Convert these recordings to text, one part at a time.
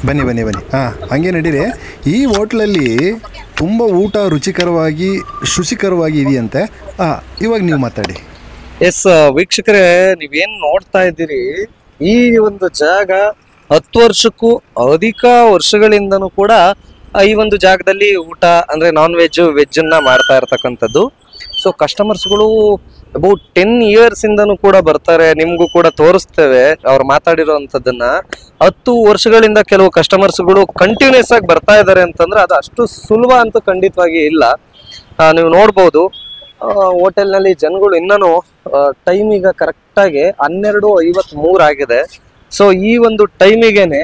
ಬನ್ನಿ ಬನ್ನಿ ಬನ್ನಿ. ಹಾಂ, ಹಂಗೆ ನಡೀರಿ. ಈ ಹೋಟ್ಲಲ್ಲಿ ತುಂಬ ಊಟ ರುಚಿಕರವಾಗಿ ಶುಚಿಕರವಾಗಿ ಇದೆಯಂತೆ. ಹಾಂ, ಇವಾಗ ನೀವು ಮಾತಾಡಿ. ಎಸ್ ವೀಕ್ಷಕರೇ, ನೀವೇನ್ ನೋಡ್ತಾ ಇದ್ದೀರಿ, ಈ ಒಂದು ಜಾಗ 10 ವರ್ಷಕ್ಕೂ ಅಧಿಕ ವರ್ಷಗಳಿಂದನೂ ಕೂಡ ಈ ಒಂದು ಜಾಗದಲ್ಲಿ ಊಟ ಅಂದ್ರೆ ನಾನ್ ವೆಜ್ ವೆಜ್ ಅನ್ನ ಮಾಡ್ತಾ ಇರ್ತಕ್ಕಂಥದ್ದು. ಸೊ ಕಸ್ಟಮರ್ಸ್ಗಳು ಅಬೌಟ್ 10 years ಇಂದನೂ ಕೂಡ ಬರ್ತಾರೆ. ನಿಮ್ಗೂ ಕೂಡ ತೋರಿಸ್ತೇವೆ ಅವ್ರು ಮಾತಾಡಿರೋಂಥದ್ದನ್ನ. 10 ವರ್ಷಗಳಿಂದ ಕೆಲವು ಕಸ್ಟಮರ್ಸ್ಗಳು ಕಂಟಿನ್ಯೂಸ್ ಆಗಿ ಬರ್ತಾ ಇದ್ದಾರೆ ಅಂತಂದ್ರೆ ಅದು ಅಷ್ಟು ಸುಲಭ ಅಂತೂ ಖಂಡಿತವಾಗಿ ಇಲ್ಲ. ನೀವು ನೋಡ್ಬೋದು ಹೋಟೆಲ್ನಲ್ಲಿ ಜನಗಳು ಇನ್ನೂ ಟೈಮ್ ಈಗ ಕರೆಕ್ಟಾಗಿ 12:53 ಆಗಿದೆ. ಸೊ ಈ ಒಂದು ಟೈಮಿಗೆನೆ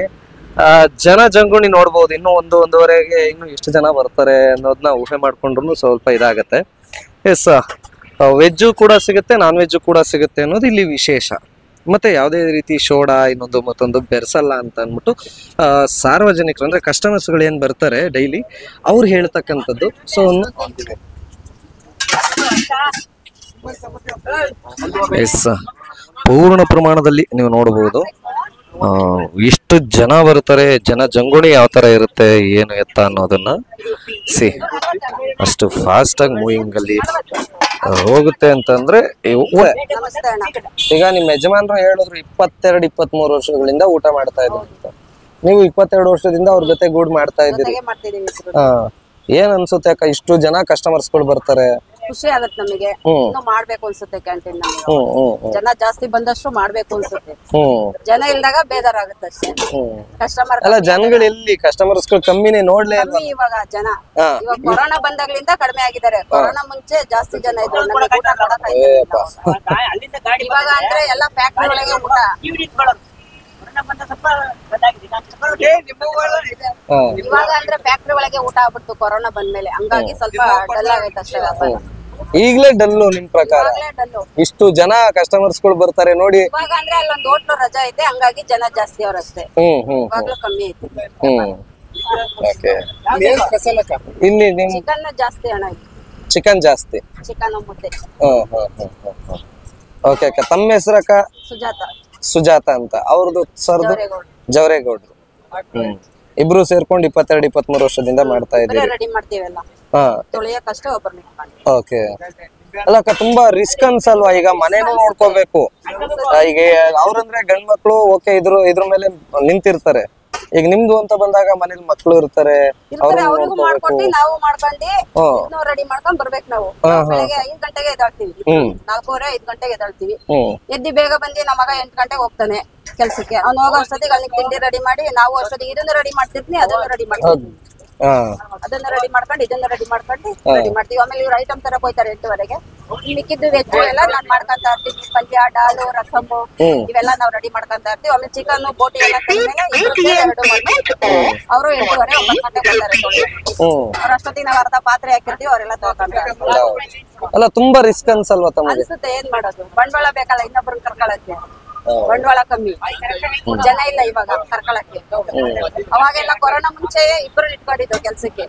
ಜಂಗುಳಿ ನೋಡ್ಬೋದು. ಇನ್ನೂ 1-1:30ಗೆ ಇನ್ನು ಎಷ್ಟು ಜನ ಬರ್ತಾರೆ ಅನ್ನೋದನ್ನ ಊಹೆ ಮಾಡ್ಕೊಂಡ್ರು ಸ್ವಲ್ಪ ಇದಾಗತ್ತೆ. ಎಸ್, ವೆಜ್ಜು ಕೂಡ ಸಿಗುತ್ತೆ, ನಾನ್ ವೆಜ್ಜು ಕೂಡ ಸಿಗುತ್ತೆ ಅನ್ನೋದು ಇಲ್ಲಿ ವಿಶೇಷ. ಮತ್ತೆ ಯಾವುದೇ ರೀತಿ ಶೋಡ ಇನ್ನೊಂದು ಮತ್ತೊಂದು ಬೆರೆಸಲ್ಲ ಅಂತ ಅಂದ್ಬಿಟ್ಟು ಸಾರ್ವಜನಿಕರು ಅಂದ್ರೆ ಕಸ್ಟಮರ್ಸ್ಗಳು ಏನ್ ಬರ್ತಾರೆ ಡೈಲಿ ಅವ್ರು ಹೇಳ್ತಕ್ಕಂಥದ್ದು. ಸೊ ಎಸ್, ಪೂರ್ಣ ಪ್ರಮಾಣದಲ್ಲಿ ನೀವು ನೋಡಬಹುದು ಎಷ್ಟು ಜನ ಬರ್ತಾರೆ, ಜಂಗುಳಿ ಯಾವ ತರ ಇರುತ್ತೆ ಏನು ಎತ್ತ ಅನ್ನೋದನ್ನ ಅಷ್ಟು ಫಾಸ್ಟ್ ಆಗಿ ಮೂವಿಂಗ್ ಅಲ್ಲಿ ಹೋಗುತ್ತೆ ಅಂತಂದ್ರೆ. ಈಗ ನಿಮ್ ಯಜಮಾನ್ರು ಹೇಳಿದ್ರು 22-23 ವರ್ಷಗಳಿಂದ ಊಟ ಮಾಡ್ತಾ ಇದ್ರು ಅಂತ. ನೀವು 22 ವರ್ಷದಿಂದ ಅವ್ರ ಜೊತೆ ಗೂಡ್ ಮಾಡ್ತಾ ಇದ್ದೀರಿ. ಏನ್ ಅನ್ಸುತ್ತೆ ಅಕ್ಕ, ಇಷ್ಟು ಜನ ಕಸ್ಟಮರ್ಸ್ಗಳು ಬರ್ತಾರೆ? ಖುಷಿ ಆಗತ್ತೆ ನಮಗೆ. ಇನ್ನು ಮಾಡ್ಬೇಕು ಅನ್ಸುತ್ತೆ ಕ್ಯಾಂಟೀನ್. ಜನ ಜಾಸ್ತಿ ಬಂದಷ್ಟು ಮಾಡ್ಬೇಕು ಅನ್ಸುತ್ತೆ. ಜನ ಇಲ್ದಾಗ ಬೇಜಾರಾಗುತ್ತೆ ಅಷ್ಟೇ. ಕಸ್ಟಮರ್ ಅಲ್ಲ, ಜನಗಳು ಎಲ್ಲಿ ಕಸ್ಟಮರ್ಸ್ ಕಮ್ಮಿನೇ ನೋಡ್ಲೇ ಇಲ್ಲ ಇವಾಗ. ಜನ ಇವಾಗ ಕೊರೋನಾ ಬಂದಾಗ್ಲಿಂದ ಕಡಿಮೆ ಆಗಿದ್ದಾರೆ. ಕೊರೋನಾ ಮುಂಚೆ ಜಾಸ್ತಿ ಜನ ಇದ್ರು. ಇವಾಗ ಅಂದ್ರೆ ಎಲ್ಲ ಫ್ಯಾಕ್ಟ್ರಿ ಒಳಗೆ ಊಟ. ಇವಾಗ ಅಂದ್ರೆ ಫ್ಯಾಕ್ಟ್ರಿ ಒಳಗೆ ಊಟ ಆಗ್ಬಿಡ್ತು ಕೊರೋನಾ ಬಂದ್ಮೇಲೆ. ಹಂಗಾಗಿ ಸ್ವಲ್ಪ ಡಲ್ ಆಗೈತೆ ಅಷ್ಟೇ ವ್ಯಾಪಾರ. ಈಗ್ಲೇ ಡಲ್ಲು ನಿಮ್ ಪ್ರಕಾರ? ಇಷ್ಟು ಜನ ಕಸ್ಟಮರ್ಸ್ಗಳು ಬರ್ತಾರೆ ನೋಡಿ. ಇವಾಗ ಅಂದ್ರೆ ಅಲ್ಲೊಂದು ಹೋಟ್ಲು ರಜಾ ಐತೆ, ಹಂಗಾಗಿ ಜನ ಜಾಸ್ತಿ ಅವ್ರಷ್ಟೇ. ಇವಾಗ್ಲೂ ಕಮ್ಮಿ ಐತೆ. ಇಲ್ಲಿ ನಿಮ್ ಚಿಕನ್ ಜಾಸ್ತಿ ಅಣ್ಣ. ಚಿಕನ್ ಜಾಸ್ತಿ, ಚಿಕನ್ ಮುದ್ದೆ. ಓಕೆ ಅಕ್ಕ, ತಮ್ಮ ಹೆಸರಕ್ಕ? ಸುಜಾತ. ಸುಜಾತ ಅಂತ. ಅವ್ರದ್ದು ಸರ್ದು? ಜವರೇಗೌಡ್ರು. ಇಬ್ರು ಸೇರ್ಕೊಂಡು 22-23 ವರ್ಷದಿಂದ ಮಾಡ್ತಾ ಇದ್ದೀವಿ. ರೆಡಿ ಮಾಡ್ತೀವಲ್ಲ, ತೊಳೆಯಕ್ಕಷ್ಟೇ ಒಬ್ಬರು. ಓಕೆ. ಅಲ್ಲಕ್ಕ, ತುಂಬಾ ರಿಸ್ಕ್ ಅನ್ಸಲ್ವಾ? ಈಗ ಮನೇನು ನೋಡ್ಕೋಬೇಕು. ಈಗ ಅವ್ರಂದ್ರೆ ಗಂಡ್ ಮಕ್ಳು ಓಕೆ ಇದ್ರ ಮೇಲೆ ನಿಂತಿರ್ತಾರೆ. ಈಗ ನಿಮ್ದು ಅಂತ ಬಂದಾಗ ಮನೇಲಿ ಮಕ್ಳು ಇರ್ತಾರೆ, ಅವ್ರಿಗೂ ಮಾಡ್ಕೊಂಡು ನಾವು ಮಾಡ್ಕೊಂಡು ರೆಡಿ ಮಾಡ್ಕೊಂಡ್ ಬರ್ಬೇಕು. ನಾವು ಬೆಳಗ್ಗೆ 5 ಗಂಟೆಗೆ ಎದ್ದಾಳ್ತೀವಿ. 4:30-5 ಗಂಟೆಗೆ ಎದ್ದಾಳ್ತೀವಿ. ಎದ್ದಿ ಬೇಗ ಬಂದು ನಮ್ಮ ಮಗ 8 ಗಂಟೆಗೆ ಹೋಗ್ತಾನೆ ಕೆಲ್ಸಕ್ಕೆ. ಅವ್ನು ಹೋಗೋ ಅಷ್ಟೊತ್ತಿಗೆ ಅವ್ನಿಗೆ ತಿಂಡಿ ರೆಡಿ ಮಾಡಿ, ನಾವು ಅಷ್ಟೊತ್ತಿಗೆ ಇದನ್ನು ರೆಡಿ ಮಾಡ್ತಿರ್ತೀನಿ, ಅದನ್ನು ರೆಡಿ ಮಾಡ್ತೀವಿ. ಅದನ್ನ ರೆಡಿ ಮಾಡ್ಕೊಂಡು ಇದನ್ನ ರೆಡಿ ಮಾಡ್ತೀವಿ. ಆಮೇಲೆ ಇವ್ರು ಐಟಮ್ ತರ ಹೋಯ್ತಾರೆ 8:00ವರೆಗೆ. ಮಿಕ್ಕಿದ್ದು ವೆಜ್ ಎಲ್ಲ ನಾನ್ ಮಾಡ್ಕೊಂತ ಇರ್ತೀವಿ. ಪಲ್ಯ, ಡಾಲು, ರಸಮ್ ಇವೆಲ್ಲ ನಾವ್ ರೆಡಿ ಮಾಡ್ಕೊಂತ ಇರ್ತೀವಿ. ಆಮೇಲೆ ಚಿಕನ್, ಬೋಟಿ ಎಲ್ಲ ಅವರು 8:30-9 ಗಂಟೆ ಬರ್ತಾರೆ. ಅವ್ರ ಅಷ್ಟೊತ್ತಿಗೆ ನಾವ್ ಅರ್ಧ ಪಾತ್ರೆ ಹಾಕಿರ್ತೀವಿ, ಅವರೆಲ್ಲ ತಗೊಂತಾರೆ. ಅಲ್ಲ, ತುಂಬಾ ರಿಸ್ಕ್ ಅನ್ಸಲ್ವಾ ತಮಗೆ? ಅನ್ಸುತ್ತೆ. ಏನ್ ಮಾಡೋದು, ಬಂಡವಾಳ ಬೇಕಲ್ಲ ಇನ್ನೊಬ್ರನ್ನ ಕರ್ಕೊಳಕ್ಕೆ. ಬಂಡವಾಳ ಕಮ್ಮಿ, ಜನ ಇಲ್ಲ ಇವಾಗ ಕರ್ಕೊಳಕ್ಕೆ. ಅವಾಗೆಲ್ಲ ಕೊರೋನಾ ಮುಂಚೆ ಇಬ್ಬರು ಇಟ್ಕೊಂಡಿದ್ದು ಕೆಲ್ಸಕ್ಕೆ,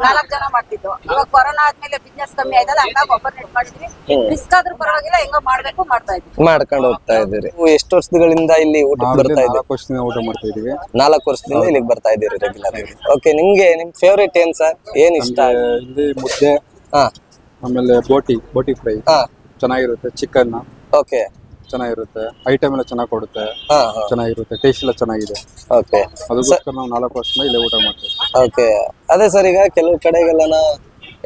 4 ಜನ ಮಾಡ್ತಿದ್ದು. ಇವಾಗ ಕೊರೋನಾ ಆದ್ಮೇಲೆ ಬಿಸ್ನೆಸ್ ಕಮ್ಮಿ ಆಯ್ತಲ್ಲ, ಹಂಗಾಗಿ ಒಬ್ಬರನ್ನ ಇಟ್ಕೊಂಡಿದ್ವಿ. ರಿಸ್ಕ್ ಆದ್ರೂ ಪರವಾಗಿಲ್ಲ, ಹೆಂಗೋ ಮಾಡ್ಬೇಕು ಮಾಡ್ತಾ ಇದ್ವಿ. ಮಾಡ್ಕೊಂಡು ಹೋಗ್ತಾ ಇದ್ದೀರಿ. ಎಷ್ಟು ವರ್ಷಗಳಿಂದ ಇಲ್ಲಿ ಊಟಕ್ಕೆ ಬರ್ತಾ ಇದ್ದೀರಿ? 4 ವರ್ಷದಿಂದ ಊಟ ಮಾಡ್ತಾ ಇದೀವಿ. 4 ವರ್ಷದಿಂದ ಇಲ್ಲಿಗೆ ಬರ್ತಾ ಇದ್ದೀರಿ ರೆಗ್ಯುಲರ್ ಆಗಿ. ಓಕೆ, ನಿಮ್ಗೆ ನಿಮ್ ಫೇವ್ರೇಟ್ ಏನ್ ಸರ್? ಏನ್ ಇಷ್ಟ? ಇಲ್ಲಿ ಮುದ್ದೆ, ಆಮೇಲೆ ಬೋಟಿ ಫ್ರೈ ಚೆನ್ನಾಗಿರುತ್ತೆ. ಚಿಕನ್ ಓಕೆ ಚೆನ್ನಾಗಿರುತ್ತೆ. ಐಟಮ್ ಎಲ್ಲ ಚೆನ್ನಾಗಿ ಕೊಡುತ್ತೆ, ಚೆನ್ನಾಗಿರುತ್ತೆ. ಟೇಸ್ಟ್ ಎಲ್ಲ ಚೆನ್ನಾಗಿದೆ. ಓಕೆ, ಅದಕ್ಕೋಸ್ಕರ ನಾವು 4 ವರ್ಷದಿಂದ ಇಲ್ಲೇ ಊಟ ಮಾಡ್ತೀವಿ. ಓಕೆ, ಅದೇ ಸರ್. ಈಗ ಕೆಲವು ಕಡೆಗೆಲ್ಲ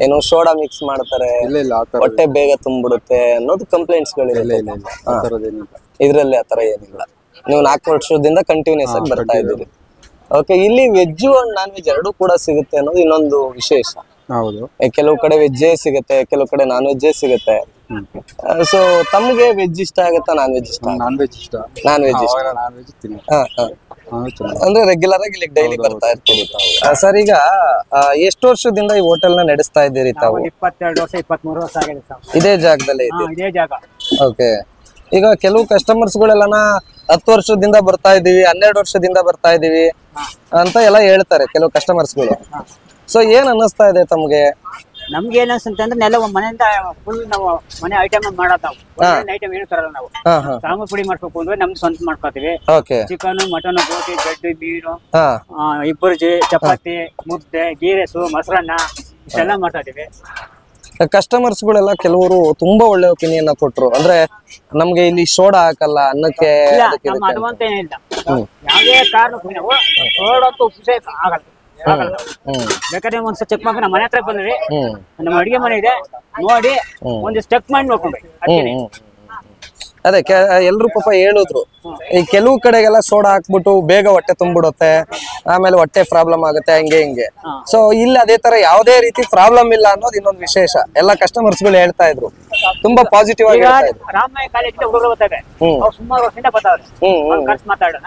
ಏನೋ ಸೋಡಾ ಮಿಕ್ಸ್ ಮಾಡ್ತಾರೆ, ಇಲ್ಲ ಹೊಟ್ಟೆ ಬೇಗ ತುಂಬಿಡುತ್ತೆ ಅನ್ನೋದು ಕಂಪ್ಲೇಂಟ್ಸ್ ಗಳಿದೆ. ಇದ್ರಲ್ಲಿ ಆತರ ಏನಿಲ್ಲ. ನೀವು 4 ವರ್ಷದಿಂದ ಕಂಟಿನ್ಯೂಸ್ ಆಗಿ ಬರ್ತಾ ಇದ್ದೀರಿ. ಓಕೆ, ಇಲ್ಲಿ ವೆಜ್ ಅಂಡ್ ನಾನ್ ವೆಜ್ ಎರಡೂ ಕೂಡ ಸಿಗುತ್ತೆ ಅನ್ನೋದು ಇನ್ನೊಂದು ವಿಶೇಷ. ಹೌದು, ಕೆಲವು ಕಡೆ ವೆಜ್ಜೇ ಸಿಗುತ್ತೆ, ಕೆಲವು ಕಡೆ ನಾನ್ ವೆಜ್ಜೇ ಸಿಗುತ್ತೆ. ಸೊ ತಮ್ಗೆ ವೆಜ್ ಇಷ್ಟ ಆಗತ್ತಾ ನಾನ್ ವೆಜ್ ಇಷ್ಟ? ನಾನ್ ವೆಜ್ ಇಷ್ಟ. ನಾನ್ ವೆಜ್ ಇಷ್ಟ. ಅಂದ್ರೆ ರೆಗ್ಯುಲರ್ ಆಗಿ ಇಲ್ಲಿ ಡೈಲಿ ಬರ್ತಾ ಇರ್ತೀರಿ ಸರ್. ಈಗ ಎಷ್ಟು ವರ್ಷದಿಂದ ಈ ಹೋಟೆಲ್ ನ ನಡೆಸ್ತಾ ಇದ್ದೀರಿ ತಾವು? 22 ವರ್ಷ 23 ವರ್ಷ ಆಗಿದೆ ಸರ್. ಇದೇ ಜಾಗದಲ್ಲೇ ಇದೇ ಜಾಗ. ಓಕೆ. ಈಗ ಕೆಲವು ಕಸ್ಟಮರ್ಸ್ ಗಳೆಲ್ಲ 10 ವರ್ಷದಿಂದ ಬರ್ತಾ ಇದೀವಿ, 12 ವರ್ಷದಿಂದ ಬರ್ತಾ ಇದೀವಿ ಅಂತ ಎಲ್ಲ ಹೇಳ್ತಾರೆ ಕೆಲವು ಕಸ್ಟಮರ್ಸ್ ಗಳು. ಸೊ ಏನ್ ಅನ್ನಿಸ್ತಾ ಇದೆ ತಮ್ಗೆ? ನಮ್ಗೆ ಏನ್ ಅನ್ಸುತ್ತೆ ಅಂದ್ರೆ ನೆಲ ಮನೆಯಿಂದ ಫುಲ್ ನಾವು ಮನೆ ಐಟಮ್ ಮಾಡೋದು ನಾವು ಐಟಮ್ ಏನು ತರಲ್ಲ ನಾವು ಸಾಂಬಾರ್ ಪುಡಿ ಮಾಡ್ಬೇಕು ಅಂದ್ರೆ ನಮ್ದು ಸ್ವಂತ ಮಾಡ್ಕೋತೀವಿ ಚಿಕನ್ ಮಟನ್ ಬೋಟಿ ಗಡ್ಡೆ ಮೀನು ಇಬ್ಬರು ಚಪಾತಿ ಮುದ್ದೆ ಗೀ ರೈಸು ಮೊಸರನ್ನ ಇಷ್ಟೆಲ್ಲ ಮಾಡ್ತಾ ಇದೀವಿ ಕಸ್ಟಮರ್ಸ್ ಗಳೆಲ್ಲ ಕೆಲವರು ತುಂಬಾ ಒಳ್ಳೆ ಒಪಿನಿಯನ್ ಕೊಟ್ರು ಅಂದ್ರೆ ನಮ್ಗೆ ಇಲ್ಲಿ ಸೋಡಾ ಹಾಕಲ್ಲ ಅನ್ನಕ್ಕೆ ಅದು ಅಂತ ಏನಿಲ್ಲ ಯಾವುದೇ ಕಾರಣಕ್ಕೂ ನಾವು ಸೋಡಾ ಅಂತ ಉಪಯೋಗ ಆಗಲ್ಲ ಬೇಕಾದ್ರೆ ಒಂದ್ಸಲ ಚೆಕ್ ಮಾಡ್ಕೊಂಡು ನಮ್ಮ ಮನೆ ಹತ್ರ ಬಂದ್ರಿ ನಮ್ಮ ಅಡಿಗೆ ಮನೆ ಇದೆ ನೋಡಿ ಒಂದಿಷ್ಟು ಚೆಕ್ ಮಾಡಿ ನೋಡ್ಕೊಂಡ್ರಿ ಅದೇ ಎಲ್ರು ಪಾಪ ಹೇಳಿದ್ರು ಈ ಕೆಲವು ಕಡೆಗೆಲ್ಲ ಸೋಡಾ ಹಾಕ್ಬಿಟ್ಟು ಬೇಗ ಹೊಟ್ಟೆ ತುಂಬಿಡುತ್ತೆ ಆಮೇಲೆ ಹೊಟ್ಟೆ ಪ್ರಾಬ್ಲಮ್ ಆಗುತ್ತೆ ಹಂಗೆ ಹಿಂಗೆ ಸೊ ಇಲ್ಲಿ ಅದೇ ತರ ಯಾವುದೇ ರೀತಿ ಪ್ರಾಬ್ಲಮ್ ಇಲ್ಲ ಅನ್ನೋದು ಇನ್ನೊಂದು ವಿಶೇಷ ಎಲ್ಲ ಕಸ್ಟಮರ್ಸ್ ಗಳು ಹೇಳ್ತಾ ಇದ್ರು ತುಂಬಾ ಪಾಸಿಟಿವ್ ಆಗಿ ರಾಮಯ್ಯ ಕಾಲೇಜಿಂದ ಹುಡುಗರು ಬರ್ತಾರೆ ಸುಮಾರು ವರ್ಷದಿಂದ ಬರ್ತಾವ್ರೆ ಖರ್ಚು ಮಾತಾಡೋಣ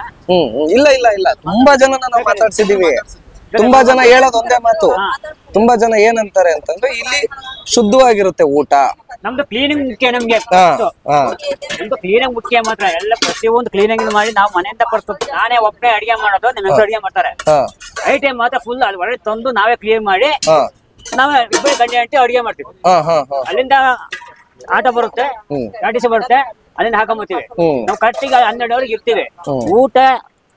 ಇಲ್ಲ ಇಲ್ಲ ಇಲ್ಲ ತುಂಬಾ ಜನ ನಾವು ಮಾತಾಡ್ಸಿದೀವಿ ತುಂಬಾ ಜನ ಹೇಳೋದು ಒಂದೇ ಮಾತು ತುಂಬಾ ಜನ ಏನಂತಾರೆ ಅಂತಂದ್ರೆ ಇಲ್ಲಿ ಶುದ್ಧವಾಗಿರುತ್ತೆ ಊಟ ನಮ್ದು ಕ್ಲೀನಿಂಗ್ ಮುಖ್ಯ ನಮ್ಗೆ ನಮ್ದು ಕ್ಲೀನಿಂಗ್ ಮುಖ್ಯ ಮಾತ್ರ ಎಲ್ಲ ಪ್ರತಿಯೊಂದು ಕ್ಲೀನಿಂಗ್ ಮಾಡಿ ನಾವು ಮನೆಯಿಂದ ಪಡ್ತೀವಿ ನಾನೇ ಒಬ್ಬನೇ ಅಡಿಗೆ ಮಾಡೋದು ನಮ್ಮ ಹೆಸರು ಅಡಿಗೆ ಮಾಡ್ತಾರೆ ಐಟಮ್ ಮಾತ್ರ ಫುಲ್ ಅದು ಒಳ್ಳೆ ತಂದು ನಾವೇ ಕ್ಲೀನ್ ಮಾಡಿ ನಾವೇ ಇಬ್ಬರು ಗಂಟೆ ಗಂಟೆ ಅಡಿಗೆ ಮಾಡ್ತೀವಿ ಅಲ್ಲಿಂದ ಆಟೋ ಬರುತ್ತೆ ಗಾಡಿಸಿ ಬರುತ್ತೆ ಅಲ್ಲಿಂದ ಹಾಕೊಂಬತ್ತೀವಿ ನಾವು ಕರೆಕ್ಟಿಗೆ 12 ಅವರಿಗೆ ಇರ್ತೀವಿ ಊಟ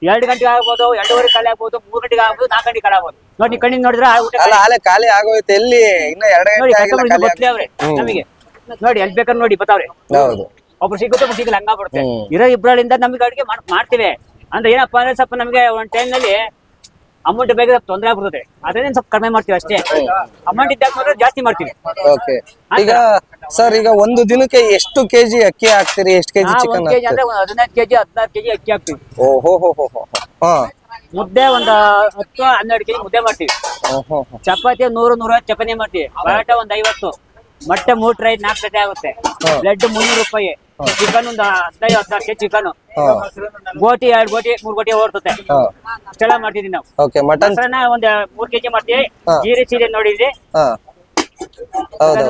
2 ಗಂಟೆಗೆ ಆಗ್ಬೋದು 2:30 ಖಾಲಿ ಆಗ್ಬೋದು 3 ಗಂಟೆಗೆ ಆಗ್ಬೋದು 4 ಗಂಟೆಗೆ ಖಾಲಿ ಆಗ್ಬೋದು ನೋಡಿ ಕಣ್ಣಿಗೆ ನೋಡಿದ್ರೆ ಖಾಲಿ ಆಗೋಯ್ತು ಎಲ್ಲಿ ಇನ್ನ 2 ಗಂಟೆ ಅವ್ರೆ ನಮಗೆ ನೋಡಿ ಎಲ್ಲಿ ಬೇಕಾದ್ರೆ ನೋಡಿ ಬರ್ತಾವ್ರೆ ಒಬ್ರು ಸಿಗುತ್ತೆ ಒಬ್ರು ಸಿಗಲ್ಲ ಹಂಗಾಗ್ಬಿಡುತ್ತೆ ಇರೋ ಇಬ್ಬರಿಂದ ನಮ್ಗೆ ಅಡಿಗೆ ಮಾಡ್ತೀವಿ ಅಂದ್ರೆ ಏನಪ್ಪಾ ಅಂದ್ರೆ ಸ್ವಲ್ಪ ನಮ್ಗೆ ಒಂದ್ ಟೈಮ್ ನಲ್ಲಿ ಅಮೌಂಟ್ ಬೇಗ ತೊಂದರೆ ಆಗ್ಬಿಡುತ್ತೆ ಅದ್ರಿಂದ ಸ್ವಲ್ಪ ಕಡಿಮೆ ಮಾಡ್ತೀವಿ ಅಷ್ಟೇ ಅಮೌಂಟ್ ಇದ್ದಾಗ ಜಾಸ್ತಿ ಮಾಡ್ತೀವಿ ಈಗ ಸರ್ ಈಗ ಒಂದು ದಿನಕ್ಕೆ ಎಷ್ಟು ಕೆಜಿ ಅಕ್ಕಿ ಹಾಕ್ತೀರಿ ಎಷ್ಟು ಕೆಜಿ ಚಿಕನ್ ಅಂದ್ರೆ 15 ಕೆಜಿ 16 ಕೆಜಿ ಅಕ್ಕಿ ಹಾಕ್ತಿವಿ ಮುದ್ದೆ ಒಂದು 10-12 ಕೆಜಿ ಮುದ್ದೆ ಮಾಡ್ತೀವಿ ಚಪಾತಿ 100-150 ಚಪಾತಿ ಮಾಡ್ತೀವಿ ಪರಾಟ ಒಂದು 50 ಮೊಟ್ಟೆ 3 ಟ್ರೈ 4 ಜೊತೆ ಆಗುತ್ತೆ ಬ್ಲೆಡ್ 300 ರೂಪಾಯಿ ಚಿಕನ್ ಒಂದು 15-16 ಕೆಜಿ ಚಿಕನ್ ಗೋಟಿ 2 ಗೋಟಿ 3 ಗೋಟಿ ಓಡ್ತದೆ ಇಷ್ಟೆಲ್ಲ ಮಾಡ್ತಿದೀವಿ ನಾವು ಮೊಸರನ್ನ ಒಂದ್ 3 ಕೆಜಿ ಮಾಡ್ತೀವಿ ಗೀರಿ ಸೀರೆ ನೋಡಿದ್ರಿ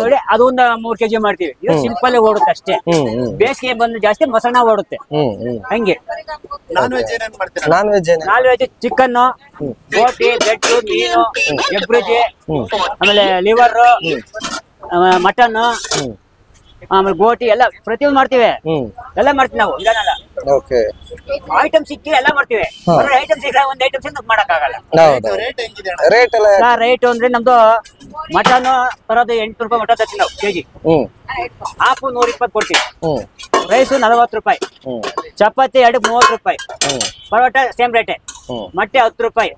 ನೋಡಿ ಅದು ಒಂದು 3 ಕೆಜಿ ಮಾಡ್ತೀವಿ ಇದು ಸಿಂಪಲ್ ಓಡುತ್ತೆ ಅಷ್ಟೇ ಬೇಸಿಗೆ ಬಂದು ಜಾಸ್ತಿ ಮೊಸರನ್ನ ಓಡುತ್ತೆ ಹಂಗೆ ನಾನ್ ವೆಜ್ ಚಿಕನ್ ಗೋಟಿ ಬ್ರೆಡ್ ಮೀನು ಎಗ್ಬುರ್ಜಿ ಆಮೇಲೆ ಲಿವರ್ ಮಟನ್ ಆಮೇಲೆ ಗೋಟಿ ಎಲ್ಲ ಪ್ರತಿಯೊಂದು ಮಾಡ್ತೀವಿ ಎಲ್ಲ ಮಾಡ್ತೀವಿ ನಾವು ಇದನ್ನೆಲ್ಲ ಐಟಮ್ ಸಿಕ್ಕಿ ಎಲ್ಲ ಮಾಡ್ತೀವಿ ಐಟಮ್ ಸಿಕ್ಕ ಒಂದ್ ಐಟಮ್ಸ್ ಮಾಡಕ್ ಆಗಲ್ಲ ರೇಟ್ ಅಂದ್ರೆ ನಮ್ದು ಮಟನ್ ತರೋದು 8 ರೂಪಾಯಿ ಮಟನ್ ತರ್ತೀವಿ ನಾವು ಕೆಜಿ ಹಾಫ್ 120 ಕೊಡ್ತೀವಿ ರೈಸ್ 40 ರೂಪಾಯಿ ಚಪಾತಿ 30 ರೂಪಾಯಿ ಪರೋಟ ಸೇಮ್ ರೇಟೆ ಮೊಟ್ಟೆ 10 ರೂಪಾಯಿ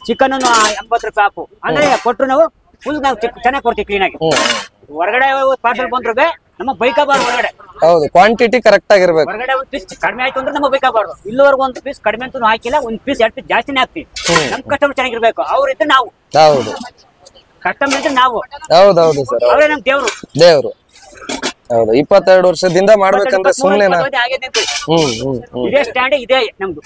ಚಿಕನ್ 80 ರೂಪಾಯಿ ಹಾಫು ಅಂದ್ರೆ ಕೊಟ್ರು ನಾವು ಫುಲ್ ನಾವು ಚೆನ್ನಾಗಿ ಕೊಡ್ತೀವಿ ಕ್ಲೀನ್ ಆಗಿ ಹೊರಗಡೆ ಪಾರ್ಸಲ್ ಬಂದ್ರೆ ನಮ್ಮ ಬೈಕಬಾರ್ದು ಹೊರಗಡೆ ಹೌದು ಕ್ವಾಂಟಿಟಿ ಕರೆಕ್ಟ್ ಆಗಿರ್ಬೇಕು ಹೊರಗಡೆ ಒಂದು ಪೀಸ್ ಕಡಿಮೆ ಆಯ್ತು ಅಂದ್ರೆ ನಮ್ಮ ಬೈಕಬಾರ್ದು ಇಲ್ಲಿವರೆಗೂ ಒಂದು ಪೀಸ್ ಕಡಿಮೆ ಅಂತೂ ಹಾಕಿಲ್ಲ ಒಂದು ಪೀಸ್ 2 ಪೀಸ್ ಜಾಸ್ತಿನೇ ಹಾಕ್ತಿವಿ ನಮ್ ಕಸ್ಟಮರ್ ಚೆನ್ನಾಗಿರ್ಬೇಕು ಅವ್ರಿದ್ರೆ ನಾವು ಹೌದು ಕಸ್ಟಮರ್ ಇದ್ರೆ ನಾವು ಹೌದೌದು ಸರ್ ಅವರೇ ನಮ್ ದೇವ್ರು ಹೌದು 22 ವರ್ಷದಿಂದ ಮಾಡ್ಬೇಕಂದ್ರೆ ಸುಮ್ಮನೆನಾ ಇದೇ ಸ್ಟ್ಯಾಂಡ್ ಇದೆ ನಮ್ದು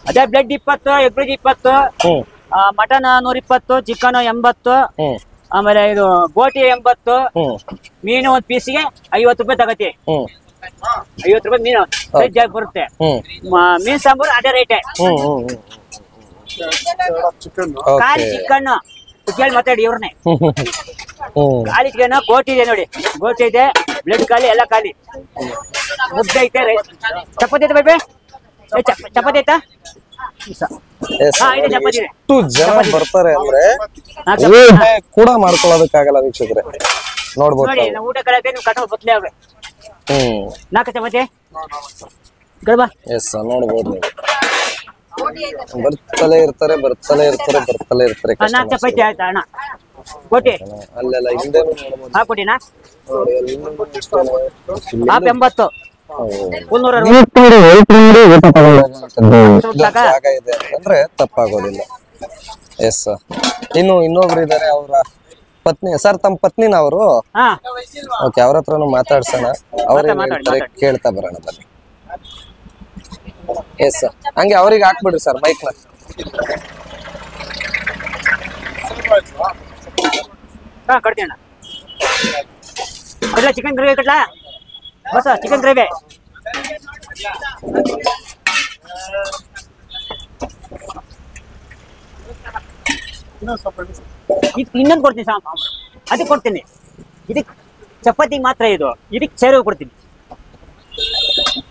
ಅದೇ ಬ್ಲೆಡ್ 20 ಎಗ್ಬುರ್ಜಿ 20 ಮಟನ್ 120 ಚಿಕನ್ 80 ಆಮೇಲೆ ಇದು ಗೋಟಿ 80 ಮೀನು ಒಂದ್ ಪೀಸಿಗೆ 50 ರೂಪಾಯಿ ತಗತಿ 50 ರೂಪಾಯಿ ಮೀನು ಸೈಜ್ ಆಗಿ ಬರುತ್ತೆ ಮೀನ್ ಸಾಂಬಾರು ಅದೇ ರೇಟೆ ಖಾಲಿ ಚಿಕನ್ ಕೇಳಿ ಮಾತಾಡಿ ಇವ್ರನ್ನೇ ಖಾಲಿ ಚಿಕನ್ ಗೋಟಿ ಇದೆ ನೋಡಿ ಗೋಟಿ ಇದೆ ಬ್ಲೆಡ್ ಖಾಲಿ ಎಲ್ಲ ಖಾಲಿ ಮುದ್ದೆ ಐತೆ ರೈಸ್ ಚಪಾತಿ ಐತೆ ಬೈ ಚಪಾತಿ ಐತಾ ಎಷ್ಟು ಜನ ಬರ್ತಾರೆ ಅಂದ್ರೆ ಕೂಡ ಮಾಡ್ಕೊಳ್ಳೋದಕ್ಕಾಗಲ್ಲ ವೀಕ್ಷಕರೇ ನೋಡ್ಬೋದು ಊಟ ಕಡೆ ನೀವು ಕಟ್ಟ ಬತ್ಲೆ ಅವ್ರೆ 4 ಚಪಾತಿ ಎಸ್ ನೋಡ್ಬೋದು ಬರ್ತಾನೆ ಇರ್ತಾರೆ 4 ಚಪಾತಿ ಆಯ್ತಾ ಅಣ್ಣ ಕೋಟಿ ಅಲ್ಲೆಲ್ಲ ಹಿಂದೆ ಕೊಟ್ಟಿನಾ ಹಾಫ್ 80 ಜಾಗ ಇದೆ ಅಂದ್ರೆ ತಪ್ಪಾಗೋದಿಲ್ಲ ಎಸ್ ಇನ್ನೊಬ್ರು ಇದಾರೆ ಅವರ ಪತ್ನಿ ಸರ್ ತಮ್ಮ ಪತ್ನಿನ ಅವರು ಓಕೆ ಅವ್ರ ಹತ್ರನು ಮಾತಾಡ್ಸೋಣ ಅವ್ರ ಕೇಳ್ತಾ ಬರೋಣ ಬನ್ನಿ ಎಸ್ ಸರ್ ಹಂಗೆ ಅವ್ರಿಗೆ ಹಾಕ್ಬಿಡ್ರಿ ಸರ್ ಮೈಕ್ ಕಟ್ತೀಣ ಚಿಕನ್ ಗ್ರೇವಿ ಕಟ್ಲಾ ಬಸ ಚಿಕನ್ ಗ್ರೇವಿ ಇನ್ನೊಂದು ಕೊಡ್ತೀನಿ ಸಾಂಬಾರ್, ಅದಕ್ಕೆ ಕೊಡ್ತೀನಿ. ಇದಕ್ಕೆ ಚಪಾತಿ ಮಾತ್ರ ಇದು, ಇದಕ್ಕೆ ಸೇರು ಕೊಡ್ತೀನಿ.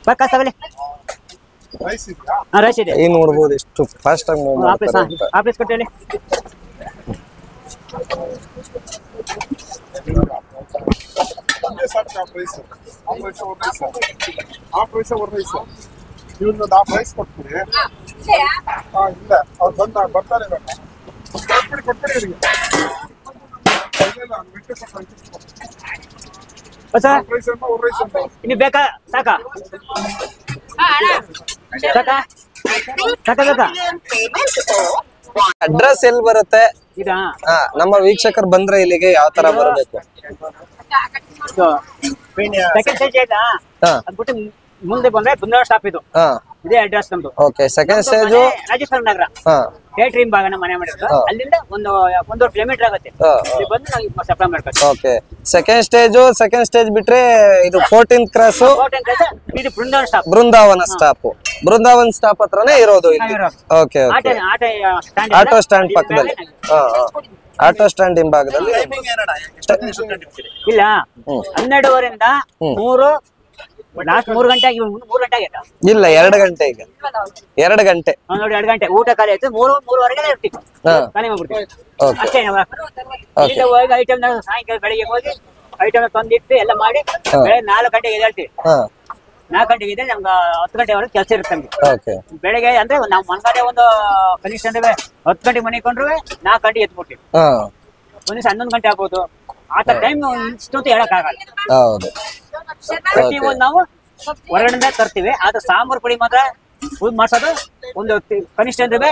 ಪಕ್ಕ ತಗೊಳ್ಳಿ. ರೈಸ್ ಇದೆ. ಏನ್ ನೋಡ್ಬೋದು ಎಷ್ಟು ಫಾಸ್ಟ್ ಆಗಿ ಮೂವ್ ಮಾಡ್ತಾರೆ ಅಂತ. ಆಫೀಸ್ ಕೊಟ್ಟೇಳಿ. ಇನ್ನು ಬೇಕಾ? ಸಾಕಾ ಸಾಕಾ ಸಾಕಾ ಬೇಕಾ? ಅಡ್ರೆಸ್ ಎಲ್ಲಿ ಬರುತ್ತೆ? ಇದಾ ನಮ್ಮ ವೀಕ್ಷಕರು ಬಂದ್ರೆ ಇಲ್ಲಿಗೆ ಯಾವ ತರ ಬರಬೇಕು? ಸೆಕೆಂಡ್ ಸ್ಟೇಜ್ ಆಯ್ತಾ? ಅದ್ಬಿಟ್ಟು ಮುಂದೆ ಬಂದ್ರೆ ಬೃಂದಾವನ ಸ್ಟಾಪ್ ಇದು. ಇದೇ ಅಡ್ರೆಸ್ ನಮ್ದು. ಓಕೆ. ಸೆಕೆಂಡ್ ಸ್ಟೇಜ್ ರಾಜೇಶ್ವರ ನಗರ ಥಿಯೇಟರ್ ಭಾಗನ ಮನೆ ಮಾಡಿರೋದು. ಅಲ್ಲಿಂದ ಒಂದೂವರೆ ಕಿಲೋಮೀಟರ್ ಆಗುತ್ತೆ. ಇಲ್ಲಿ ಬಂದು ನಾವು ಸಪ್ಲೈ ಮಾಡ್ಕೊಳ್ತೀವಿ. ಓಕೆ. ಸೆಕೆಂಡ್ ಸ್ಟೇಜ್ ಬಿಟ್ರೆ ಇದು 14th ಕ್ರಾಸ್ ಇದು ಬೃಂದಾವನ ಸ್ಟಾಪ್. ಬೃಂದಾವನ್ ಸ್ಟಾಪ್ ಹತ್ರನೇ ಇರೋದು ಇಲ್ಲಿ. ಓಕೆ. ಆಟೋ ಸ್ಟ್ಯಾಂಡ್ ಪಕ್ಕದಲ್ಲಿ. ಆಟೋ ಸ್ಟ್ಯಾಂಡ್ ಹಿಂಭಾಗದಲ್ಲಿ. ಇಲ್ಲ 12:30 3 ಲಾಸ್ಟ್ 3 ಗಂಟೆ ಆಗಿ 3 ಗಂಟೆ ಆಗೈತಾ? ಇಲ್ಲ 2 ಗಂಟೆ. ಈಗ 2 ಗಂಟೆ ನೋಡಿ. 2 ಗಂಟೆ ಊಟ ಖಾಲಿ ಆಯ್ತು. 3:30 ಇರ್ತೀವಿ. ಖಾಲಿ ಮಾಡ್ಬಿಡ್ತೀವಿ ಅಷ್ಟೇ. ಹೋಗಿ ಐಟಮ್ ಸಾಯಂಕಾಲ ಬೆಳಿಗ್ಗೆ ಹೋಗಿ ಐಟಮ್ ತಂದಿಟ್ಟು ಎಲ್ಲ ಮಾಡಿ ಬೆಳಗ್ಗೆ 4 ಗಂಟೆಗೆ ಎದ್ದೇಳ್ತೀವಿ. 4 ಗಂಟೆಗೆ ಇದ್ರೆ ನಮ್ಗೆ 10 ಗಂಟೆವರೆಗೆ ಕೆಲಸ ಇರುತ್ತೆ ನಮ್ಗೆ. ಬೆಳಗ್ಗೆ ಅಂದ್ರೆ ನಾವು ಮನ್ಗಡೆ ಒಂದು ಕನಿಷ್ಠ ಅಂದ್ರೆ 10 ಗಂಟೆಗೆ ಮನೆ ಕೊಂಡ್ರು 4 ಗಂಟೆಗೆ ಎತ್ಬಿಡ್ತೀವಿ. ಒಂದಿವ್ಸ 11 ಗಂಟೆ ಆಗ್ಬೋದು. ಆತ ಟೈಮ್ ಇಷ್ಟೊಂದು ಹೇಳಕ್ ಆಗಲ್ಲ. ಪ್ರತಿಯೊಂದು ನಾವು ಹೊರಗಡೆ ತರ್ತೀವಿ. ಆದ್ರೆ ಸಾಂಬಾರ್ ಪುಡಿ ಮಾತ್ರ ಮಾಡ್ಸೋದು ಒಂದು ಕನಿಷ್ಠ ಅಂದ್ರೆ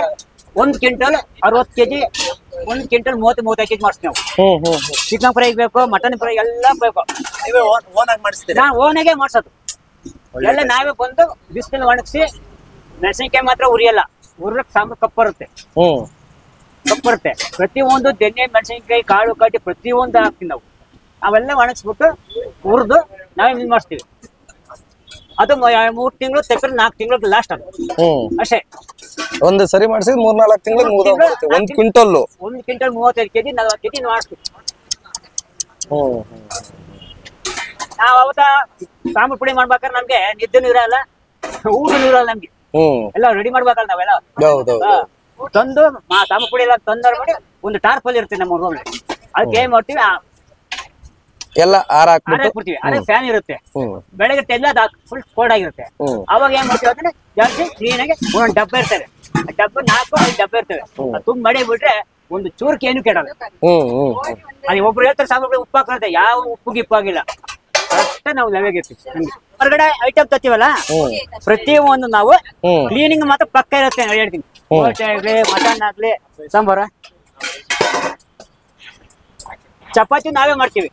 1 ಕ್ವಿಂಟಲ್ 60 ಕೆಜಿ, 1 ಕ್ವಿಂಟಲ್ 30-35 ಕೆಜಿ ಮಾಡ್ತೀವಿ ನಾವು. ಚಿಕನ್ ಫ್ರೈ ಬೇಕು, ಮಟನ್ ಫ್ರೈ ಎಲ್ಲ ಬೇಕು. ನಾನು ಓನಾಗೆ ಮಾಡ್ಸೋದು ಎಲ್ಲ ನಾವೇ ಬಂದು ಬಿಸಿಲು ಒಣಗಿಸಿ. ಮೆಣಸಿನ್ಕಾಯಿ ಮಾತ್ರ ಉರಿಯಲ್ಲ, ಉರ್ರಕ್ ಸಾಂಬಾರ್ ಕಪ್ಪರುತ್ತೆ. ಕಪ್ಪರುತ್ತೆ. ಪ್ರತಿಯೊಂದು ತೆನೆ ಮೆಣಸಿನ್ಕಾಯಿ ಕಾಳು ಕಟ್ಟಿ ಪ್ರತಿಯೊಂದು ಹಾಕ್ತೀವಿ ನಾವು. ಅವೆಲ್ಲ ಒಣಗಿಸ್ಬಿಟ್ಟು ಹುರಿದು ನಾವೇ ಮಿಲ್ ಮಾಡಿಸ್ತೀವಿ. ಅದು 3 ತಿಂಗಳು ತೆಕ್ಕರೆ 4 ತಿಂಗಳು ಲಾಸ್ಟ್ ಅದು ಅಷ್ಟೇ. ಒಂದು ಸರಿ ಮಾಡಿಸಿದ್ರೆ 3-4 ತಿಂಗಳು ಮುಗಿದೋಗ್ಬಿಡುತ್ತೆ. 1 ಕ್ವಿಂಟಲ್ 35 ಕೆಜಿ 40 ಕೆಜಿ ಮಾಡಿಸ್ತೀವಿ ನಾವು. ಅವತ್ತ ಸಾಂಬಾರ್ ಪುಡಿ ಮಾಡ್ಬೇಕಾದ್ರೆ ನಮ್ಗೆ ನಿದ್ದೆನೂ ಇರಲ್ಲ, ಊಟನೂ ಇರಲ್ಲ ನಮ್ಗೆ. ಎಲ್ಲ ರೆಡಿ ಮಾಡ್ಬೇಕಲ್ಲ ನಾವೆಲ್ಲ. ತಂದು ಸಾಂಬಾರ್ ಪುಡಿ ಎಲ್ಲ ತಂದಾರ ಮಾಡಿ ಒಂದು ಟಾರ್ಪಲ್ ಇರುತ್ತೆ ನಮ್ಮ ರೂಮಲ್ಲಿ. ಅದಕ್ಕೆ ಏನ್ ಮಾಡ್ತೀವಿ, ಎಲ್ಲ ಹಾಕ್ಬಿಡ್ತೀವಿ. ಅದೇ ಫ್ಯಾನ್ ಇರುತ್ತೆ. ಬೆಳಗ್ಗೆ ಟೆಲ್ಲ ಫುಲ್ ಕೋಲ್ಡ್ ಆಗಿರುತ್ತೆ. ಅವಾಗ ಏನ್ ಮಾಡ್ತೀವಿ ಅಂದ್ರೆ ಜಾಸ್ತಿ ಕ್ಲೀನ್ ಆಗಿ ಒಂದೊಂದು ಡಬ್ಬ ಇರ್ತವೆ. ಡಬ್ಬ 4-5 ಡಬ್ಬ ಇರ್ತವೆ. ತುಂಬ ಮಡಿ ಬಿಟ್ರೆ ಒಂದು ಚೂರ್ಕ್ ಏನು ಕೆಡಲ್ಲ. ಅಲ್ಲಿ ಒಬ್ರು ಹೇಳ್ತಾರೆ ಸಾಂಬಾರ್ ಪುಡಿ ಉಪ್ಪು ಹಾಕಿರುತ್ತೆ. ಯಾವ ಉಪ್ಪು ಗಿಪ್ಪಾಗಿಲ್ಲ. ಅಷ್ಟೇ ನಾವು ಲೆವೆಗಿರ್ತೀವಿ. ನಮ್ಗೆ ಹೊರಗಡೆ ಐಟಮ್ ತತ್ತೀವಲ್ಲ ಪ್ರತಿಯೊಂದು ನಾವು ಕ್ಲೀನಿಂಗ್ ಮಾತ್ರ ಪಕ್ಕ ಇರುತ್ತೆ. ಹೇಳ್ತೀನಿ, ಆಗ್ಲಿ ಮಟನ್ ಆಗ್ಲಿ ಸಾಂಬಾರ ಚಪಾತಿ ನಾವೇ ಮಾಡ್ತೀವಿ.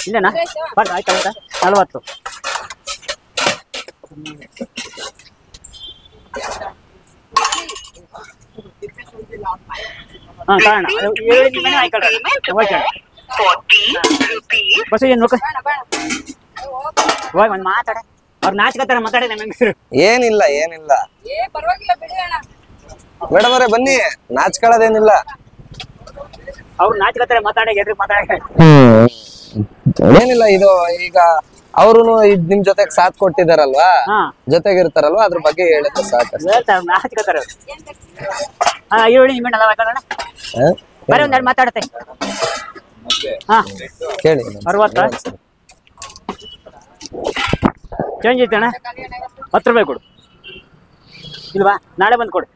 ಇಲ್ಲನಾ ಆಯ್ತಾ? 40 ಕಾರಣ ಒಂದ್ ಮಾತಾಡ. ಅವ್ರು ನಾಚ್ಕತ್ತಾರ ಮಾತಾಡಿ. ಏನಿಲ್ಲ ಮೇಡಮ್ ಅವರೇ ಬನ್ನಿ, ನಾಚ್ಕೊಳ್ಳೋದೇನಿಲ್ಲ. ಅವ್ರು ನಾಚ್ಕತ್ತಾರೆ ಮಾತಾಡ. ಏನಿಲ್ಲ. ಇದು ಈಗ ಅವರು ನಿಮ್ ಜೊತೆಗೆ ಸಾಥ್ ಕೊಟ್ಟಿದಾರಲ್ವಾ, ಜೊತೆಗಿರ್ತಾರಲ್ವಾ, ಅದ್ರ ಬಗ್ಗೆ ಹೇಳಿದ್ರೆ ಸಾಕು. ನಾಚ್ಕತ್ತಾರೆ. ಈರುಳ್ಳಿ ಬರೀ ಒಂದೆರಡು ಮಾತಾಡುತ್ತೆ. ಕೇಳಿ 60 ಚೇಂಜ್ ಐತಣ್ಣ. 10 ರೂಪಾಯಿ ಕೊಡು. ಇಲ್ವಾ? ನಾಳೆ ಬಂದು ಕೊಡು.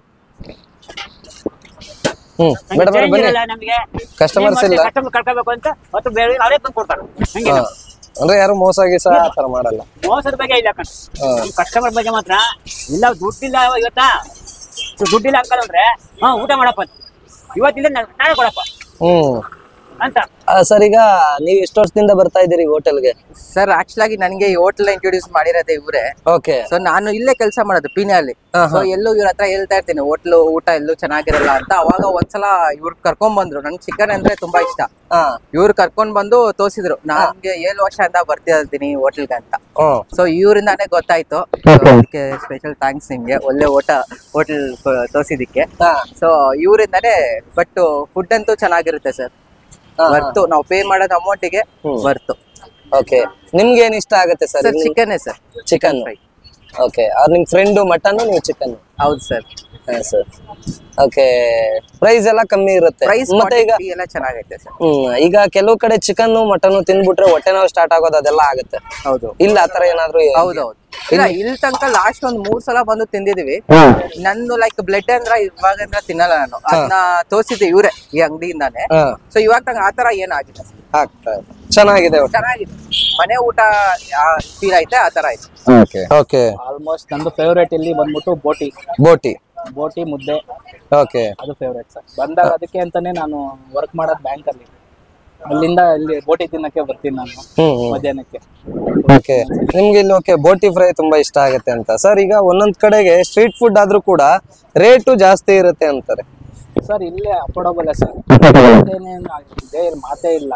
ನಮ್ಗೆ ಕಸ್ಟಮರ್ಸ್ ಇಲ್ಲ, ಕಸ್ಟಮರ್ ಕಳ್ಕೋಬೇಕು ಅಂತ 10 ಬೇರೆ ಅವರೇ ಬಂದು ಕೊಡ್ತಾರೆ. ಹಂಗೆ ಅಂದ್ರೆ ಯಾರು ಮೋಸ ಗೀಸ ಆತರ ಮಾಡಲ್ಲ. ಮೋಸದ ಬಗ್ಗೆ ಇಲ್ಲ ಕಣ್. ಕಸ್ಟಮರ್ ಬಗ್ಗೆ ಮಾತ್ರ ಇಲ್ಲ. ದುಡ್ಡಿಲ್ಲ ಇವತ್ತ, ದುಡ್ಡಿಲ್ಲ ಅಂಕಲ್ ಅಂದ್ರೆ ಊಟ ಮಾಡಪ್ಪ ಇವತ್ತಿಂದ ನಾಳೆ ಕೊಡಪ್ಪ. ಅಂತ. ಸರ್ ಈಗ ನೀವು ಎಷ್ಟು ವರ್ಷದಿಂದ ಬರ್ತಾ ಇದ್ದೀರಿ ಹೋಟೆಲ್ಗೆ? ಸರ್ ಆಕ್ಚುಲ್ ಆಗಿ ನನಗೆ ಈ ಹೋಟೆಲ್ ಇಂಟ್ರೊಡ್ಯೂಸ್ ಮಾಡಿರೋದೇ ಇವರೇ. ಓಕೆ. ಸೊ ನಾನು ಇಲ್ಲೇ ಕೆಲಸ ಮಾಡೋದು ಪೀಣ್ಯಲ್ಲಿ. ಸೊ ಎಲ್ಲೂ ಇವ್ರ ಹತ್ರ ಹೇಳ್ತಾ ಇರ್ತೀನಿ ಹೋಟ್ಲ್ ಊಟ ಎಲ್ಲೂ ಚೆನ್ನಾಗಿರಲ್ಲ ಅಂತ. ಅವಾಗ ಒಂದ್ಸಲ ಇವ್ರು ಕರ್ಕೊಂಡ್ ಬಂದ್ರು. ನನ್ಗೆ ಚಿಕನ್ ಅಂದ್ರೆ ತುಂಬಾ ಇಷ್ಟ. ಇವ್ರು ಕರ್ಕೊಂಡ್ ಬಂದು ತೋರಿಸಿದ್ರು. ನನ್ಗೆ 7 ವರ್ಷದಿಂದ ಬರ್ತಿರ್ತೀನಿ ಹೋಟೆಲ್ಗೆ ಅಂತ. ಸೊ ಇವರಿಂದಾನೇ ಗೊತ್ತಾಯ್ತು. ಅದಕ್ಕೆ ಸ್ಪೆಷಲ್ ಥ್ಯಾಂಕ್ಸ್ ನಿಮ್ಗೆ, ಒಳ್ಳೆ ಹೋಟೆಲ್ ತೋರಿಸಿದಕ್ಕೆ. ಸೊ ಇವರಿಂದಾನೇ. ಬಟ್ ಫುಡ್ ಅಂತೂ ಚೆನ್ನಾಗಿರುತ್ತೆ ಸರ್. ವರ್ತು ನಾವು ಪೇ ಮಾಡೋದು ಅಮೌಂಟಿಗೆ ವರ್ತು. ಓಕೆ. ನಿಮ್ಗೆ ಏನ್ ಇಷ್ಟ ಆಗುತ್ತೆ sir? Chicken sir, chicken fry. Okay. ನಿಮ್ ಫ್ರೆಂಡ್ ಮಟನ್, ನೀವು ಚಿಕನ್? ಹೌದು ಸರ್. Sir okay. ಪ್ರೈಸ್ ಎಲ್ಲ ಕಮ್ಮಿ ಇರುತ್ತೆ ಮತ್ತೆ ಈಗ ಎಲ್ಲ ಚೆನ್ನಾಗೈತೆ ಸರ್. ಈಗ ಕೆಲವು ಕಡೆ ಚಿಕನ್ ಮಟನ್ ತಿಂದ್ಬಿಟ್ರೆ ಹೊಟ್ಟೆ ನೋವು ಸ್ಟಾರ್ಟ್ ಆಗೋದು ಅದೆಲ್ಲ ಆಗುತ್ತೆ. ಹೌದು. ಇಲ್ಲ ಆತರ ಏನಾದ್ರು? ಹೌದೌದು. ಇಲ್ಲ ಇಲ್ಲಿ ತನಕ ಲಾಸ್ಟ್ ಒಂದ್ 3 ಸಲ ಬಂದು ತಿಂದಿದೀವಿ. ನಂದು ಲೈಕ್ ಬ್ಲಡ್ ಅಂದ್ರ ಇವಾಗ ತಿನ್ನಲ್ಲ ನಾನು. ಅದನ್ನ ತೋರಿಸಿದ್ದೆ ಇವ್ರೆ ಈ ಅಂಗಡಿಯಿಂದಾನೆ. ಸೊ ಇವಾಗ ನಂಗೆ ಆತರ ಏನಾಗಿದೆ. ಚೆನ್ನಾಗಿದೆ, ಚೆನ್ನಾಗಿದೆ. ಮನೆ ಊಟ ಫೀಲ್ ಐತೆ ಆತರ ಐತೆ. ಓಕೆ. ಆಲ್ಮೋಸ್ಟ್ ನಂದು ಫೇವರೇಟ್ ಇಲ್ಲಿ ಬಂದ್ಬಿಟ್ಟು ಬೋಟಿ ಮುದ್ದೆ. ಓಕೆ. ಅದು ಫೇವರೇಟ್ ಸರ್. ಬಂದಾಗ ಅದಕ್ಕೆ ಅಂತಾನೆ ನಾನು ವರ್ಕ್ ಮಾಡೋದು ಬ್ಯಾಂಕ್ ಅಲ್ಲಿ. ಅಲ್ಲಿಂದ ಇಲ್ಲಿ ಬೋಟಿ ತಿನ್ನಕ್ಕೆ ಬರ್ತೀನಿ ನಾನು ಮಧ್ಯಾಹ್ನಕ್ಕೆ. ಓಕೆ. ನಿಮ್ಗೆ ಇಲ್ಲಿ ಓಕೆ ಬೋಟಿ ಫ್ರೈ ತುಂಬಾ ಇಷ್ಟ ಆಗುತ್ತೆ ಅಂತ ಸರ್. ಈಗ ಒಂದೊಂದ್ ಕಡೆಗೆ ಸ್ಟ್ರೀಟ್ ಫುಡ್ ಆದ್ರೂ ಕೂಡ ರೇಟು ಜಾಸ್ತಿ ಇರುತ್ತೆ ಅಂತಾರೆ ಸರ್. ಇಲ್ಲೇ ಅಫೋರ್ಡಬಲ್ ಸರ್. ಇದೇ ಮಾತೇ ಇಲ್ಲ.